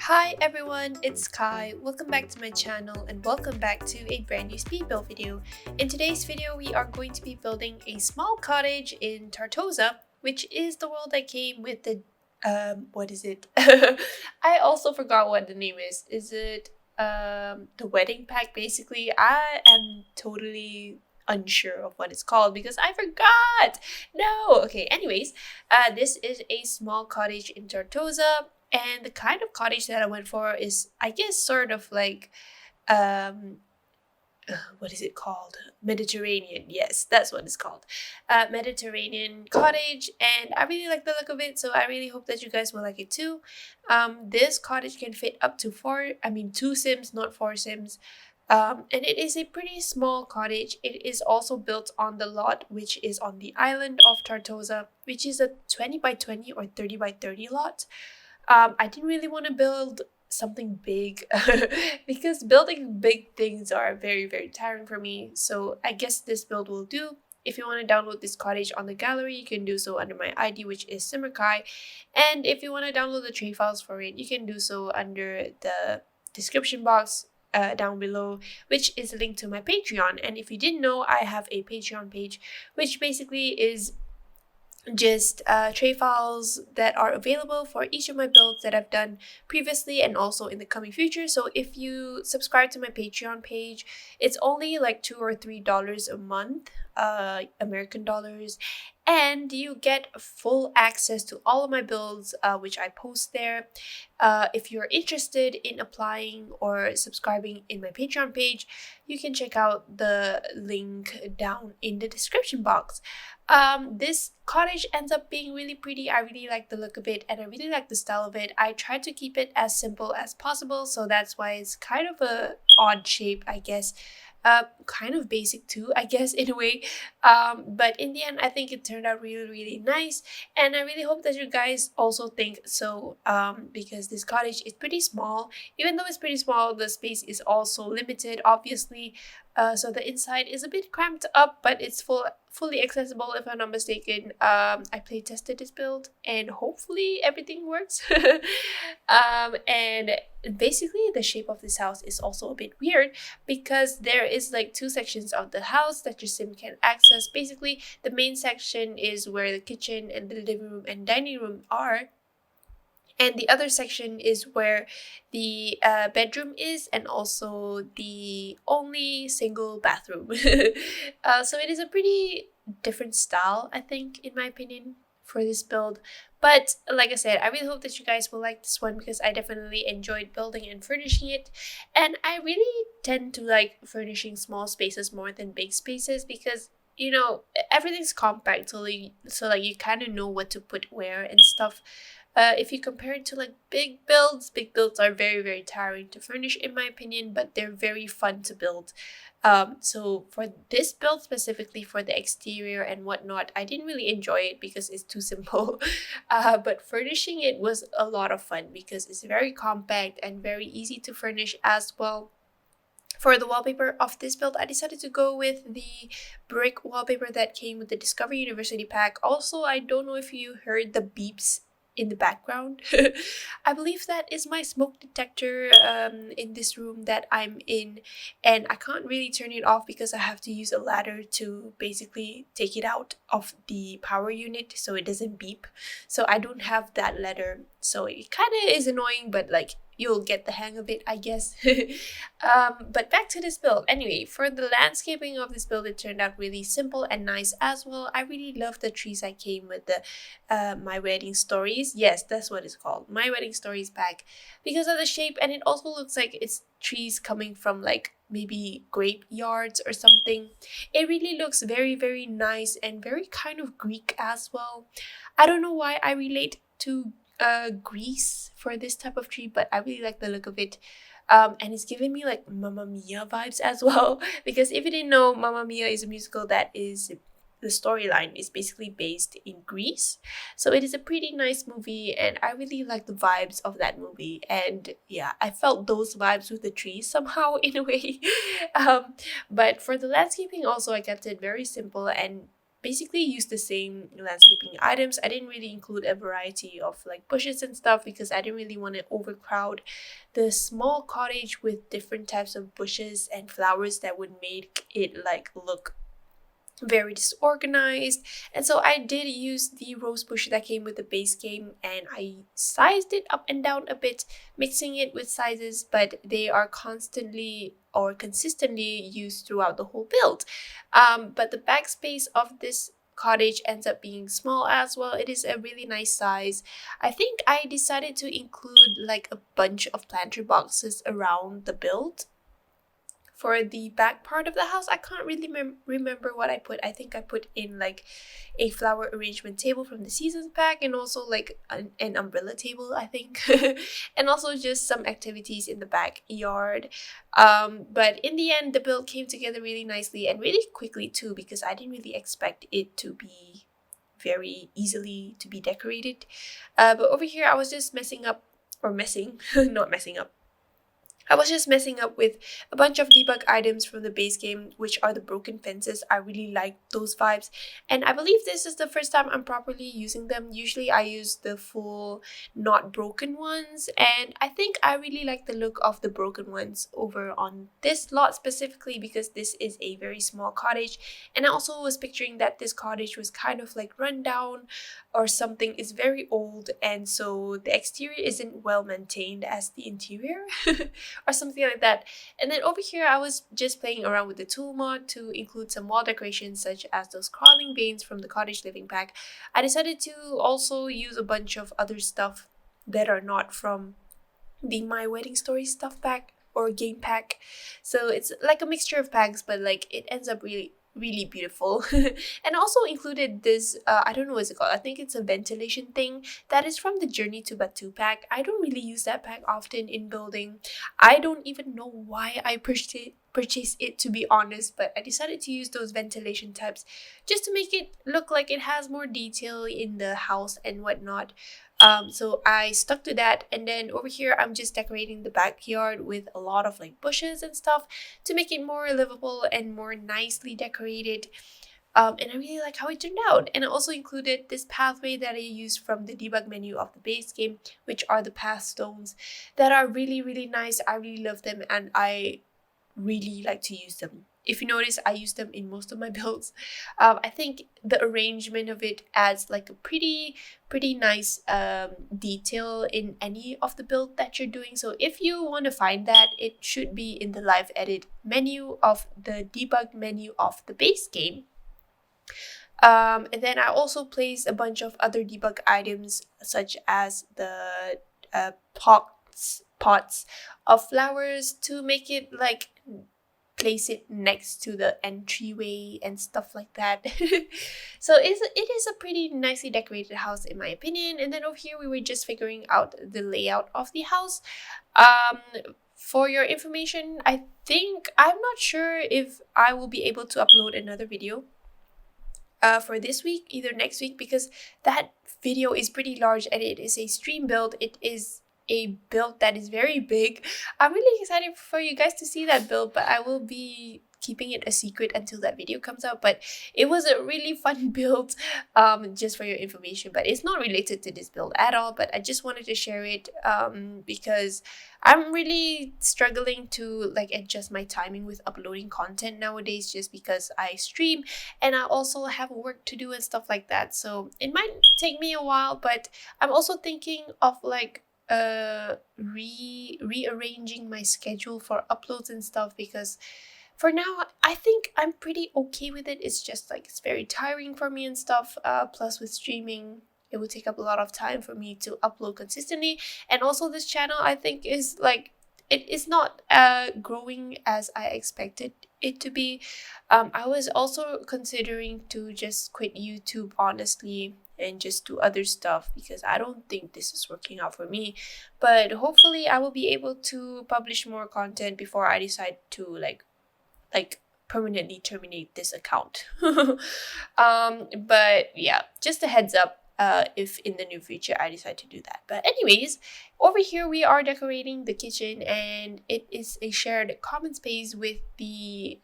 Hi everyone, it's Kai. Welcome back to my channel and welcome back to a brand new speed build video. In today's video, we are going to be building a small cottage in Tartosa, which is the world that came with the what is it? I also forgot what the name is. Is it the wedding pack basically? I am totally unsure of what it's called because I forgot. No. Okay, anyways, this is a small cottage in Tartosa. And the kind of cottage that I went for is, I guess, sort of like, um, what is it called? Mediterranean. Yes, that's what it's called. Mediterranean cottage. And I really like the look of it. So I really hope that you guys will like it too. This cottage can fit up to two Sims, not four Sims. And it is a pretty small cottage. It is also built on the lot, which is on the island of Tartosa, which is a 20 by 20 or 30 by 30 lot. I didn't really want to build something big because building big things are very, very tiring for me. So I guess this build will do. If you want to download this cottage on the gallery, you can do so under my ID, which is simmerkhai. And if you want to download the tray files for it, you can do so under the description box down below, which is linked to my Patreon. And if you didn't know, I have a Patreon page, which basically is just tray files that are available for each of my builds that I've done previously and also in the coming future. So if you subscribe to my Patreon page, it's only like $2 or $3 a month, American dollars, and you get full access to all of my builds, which I post there. If you're interested in applying or subscribing in my Patreon page, you can check out the link down in the description box. This cottage ends up being really pretty. I really like the look of it and I really like the style of it. I tried to keep it as simple as possible, so that's why it's kind of a odd shape, I guess. Kind of basic too, I guess, in a way. But in the end, I think it turned out really, really nice. And I really hope that you guys also think so, because this cottage is pretty small. Even though it's pretty small, the space is also limited, obviously. So the inside is a bit cramped up, but it's fully accessible if I'm not mistaken. I play tested this build and hopefully everything works. And basically the shape of this house is also a bit weird because there is like two sections of the house that your sim can access. Basically, the main section is where the kitchen and the living room and dining room are. And the other section is where the bedroom is and also the only single bathroom. So it is a pretty different style, I think, in my opinion, for this build. But like I said, I really hope that you guys will like this one because I definitely enjoyed building and furnishing it. And I really tend to like furnishing small spaces more than big spaces because everything's compact, so like you kind of know what to put where and stuff. If you compare it to like big builds are very, very tiring to furnish in my opinion, but they're very fun to build. So for this build specifically, for the exterior and whatnot, I didn't really enjoy it because it's too simple. But furnishing it was a lot of fun because it's very compact and very easy to furnish as well. For the wallpaper of this build, I decided to go with the brick wallpaper that came with the Discovery University pack. Also, I don't know if you heard the beeps in the background. I believe that is my smoke detector in this room that I'm in, and I can't really turn it off because I have to use a ladder to basically take it out of the power unit so it doesn't beep. So I don't have that ladder, so it kind of is annoying, but like you'll get the hang of it, I guess. But back to this build. Anyway, for the landscaping of this build, it turned out really simple and nice as well. I really love the trees I came with the My Wedding Stories. Yes, that's what it's called. My Wedding Stories pack. Because of the shape, and it also looks like it's trees coming from like maybe grape yards or something. It really looks very, very nice and very kind of Greek as well. I don't know why I relate to Greece for this type of tree, but I really like the look of it. And it's giving me like Mamma Mia vibes as well, because if you didn't know, Mamma Mia is a musical that is, the storyline is basically based in Greece. So it is a pretty nice movie and I really like the vibes of that movie. And yeah, I felt those vibes with the trees somehow in a way. But for the landscaping also, I kept it very simple and basically used the same landscaping items. I didn't really include a variety of like bushes and stuff because I didn't really want to overcrowd the small cottage with different types of bushes and flowers that would make it like look very disorganized. And so I did use the rose bush that came with the base game, and I sized it up and down a bit, mixing it with sizes, but they are constantly or consistently used throughout the whole build. But the backspace of this cottage ends up being small as well. It is a really nice size. I think I decided to include like a bunch of planter boxes around the build. For the back part of the house, I can't really remember what I put. I think I put in like a flower arrangement table from the seasons pack, and also like an umbrella table, I think. And also just some activities in the backyard. But in the end, the build came together really nicely and really quickly too, because I didn't really expect it to be very easily to be decorated. But over here, I was just not messing up. I was just messing up with a bunch of debug items from the base game, which are the broken fences. I really like those vibes. And I believe this is the first time I'm properly using them. Usually I use the full not broken ones. And I think I really like the look of the broken ones over on this lot specifically because this is a very small cottage. And I also was picturing that this cottage was kind of like run down or something, is very old. And so the exterior isn't well maintained as the interior. Or something like that. And then over here, I was just playing around with the tool mod to include some wall decorations such as those crawling veins from the cottage living pack. I decided to also use a bunch of other stuff that are not from the My Wedding Story stuff pack or game pack. So it's like a mixture of packs, but like it ends up really beautiful. And also included this I don't know what it's called. I think it's a ventilation thing that is from the Journey to Batuu pack. I don't really use that pack often in building. I don't even know why I purchased it, to be honest, but I decided to use those ventilation tabs just to make it look like it has more detail in the house and whatnot. So I stuck to that, and then over here I'm just decorating the backyard with a lot of like bushes and stuff to make it more livable and more nicely decorated. And I really like how it turned out. And I also included this pathway that I used from the debug menu of the base game, which are the path stones that are really nice. I really love them, and I really like to use them. If you notice, I use them in most of my builds. I think the arrangement of it adds like a pretty nice detail in any of the build that you're doing. So if you want to find that, it should be in the live edit menu of the debug menu of the base game. And then I also placed a bunch of other debug items such as the pots of flowers to make it like place it next to the entryway and stuff like that. So it is a pretty nicely decorated house in my opinion. And then over here we were just figuring out the layout of the house. For your information, I'm not sure if I will be able to upload another video for this week, either next week, because that video is pretty large and it is a stream build. It is a build that is very big. I'm really excited for you guys to see that build, but I will be keeping it a secret until that video comes out. But it was a really fun build, just for your information, but it's not related to this build at all. But I just wanted to share it because I'm really struggling to like adjust my timing with uploading content nowadays, just because I stream and I also have work to do and stuff like that. So it might take me a while, but I'm also thinking of like rearranging my schedule for uploads and stuff, because for now I think I'm pretty okay with it. It's just like it's very tiring for me and stuff, plus with streaming it would take up a lot of time for me to upload consistently. And also this channel I think is like it is not growing as I expected it to be. I was also considering to just quit YouTube honestly and just do other stuff, because I don't think this is working out for me. But hopefully I will be able to publish more content before I decide to like permanently terminate this account. But yeah, just a heads up if in the near future I decide to do that. But anyways, over here we are decorating the kitchen, and it is a shared common space with the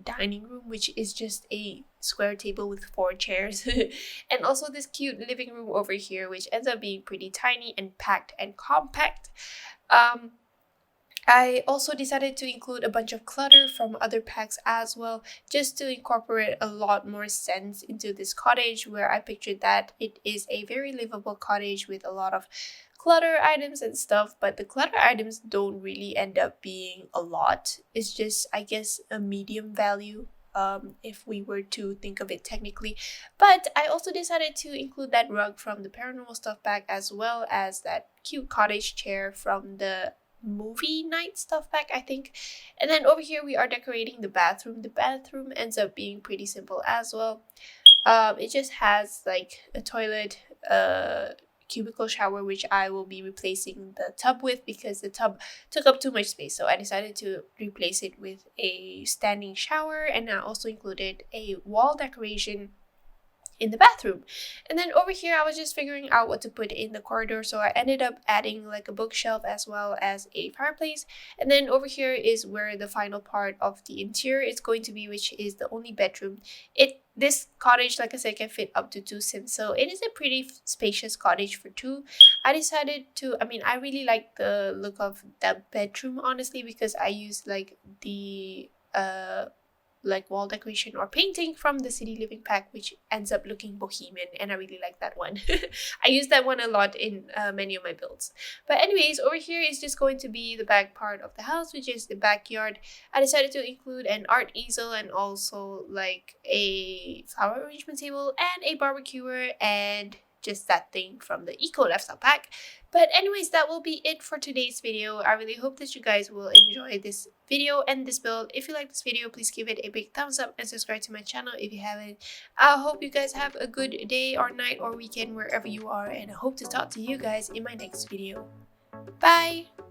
dining room, which is just a square table with 4 chairs. And also this cute living room over here, which ends up being pretty tiny and packed and compact. I also decided to include a bunch of clutter from other packs as well, just to incorporate a lot more sense into this cottage, where I pictured that it is a very livable cottage with a lot of clutter items and stuff, but the clutter items don't really end up being a lot. It's just, I guess, a medium value, if we were to think of it technically. But I also decided to include that rug from the Paranormal stuff pack, as well as that cute cottage chair from the movie night stuff pack, I think. And then over here we are decorating the bathroom. The bathroom ends up being pretty simple as well. It just has like a toilet, cubicle shower, which I will be replacing the tub with because the tub took up too much space, so I decided to replace it with a standing shower. And I also included a wall decoration in the bathroom. And then over here I was just figuring out what to put in the corridor, so I ended up adding like a bookshelf as well as a fireplace. And then over here is where the final part of the interior is going to be, which is the only bedroom. This cottage, like I said, can fit up to 2 sims, so it is a pretty spacious cottage for 2. I decided to, I really like the look of that bedroom, honestly, because I used like the like wall decoration or painting from the City Living pack, which ends up looking bohemian, and I really like that one. I use that one a lot in many of my builds. But anyways, over here is just going to be the back part of the house, which is the backyard. I decided to include an art easel and also like a flower arrangement table and a barbecuer and just that thing from the Eco Lifestyle pack. But anyways, that will be it for today's video. I really hope that you guys will enjoy this video and this build. If you like this video, please give it a big thumbs up and subscribe to my channel if you haven't. I hope you guys have a good day or night or weekend wherever you are, and I hope to talk to you guys in my next video. Bye!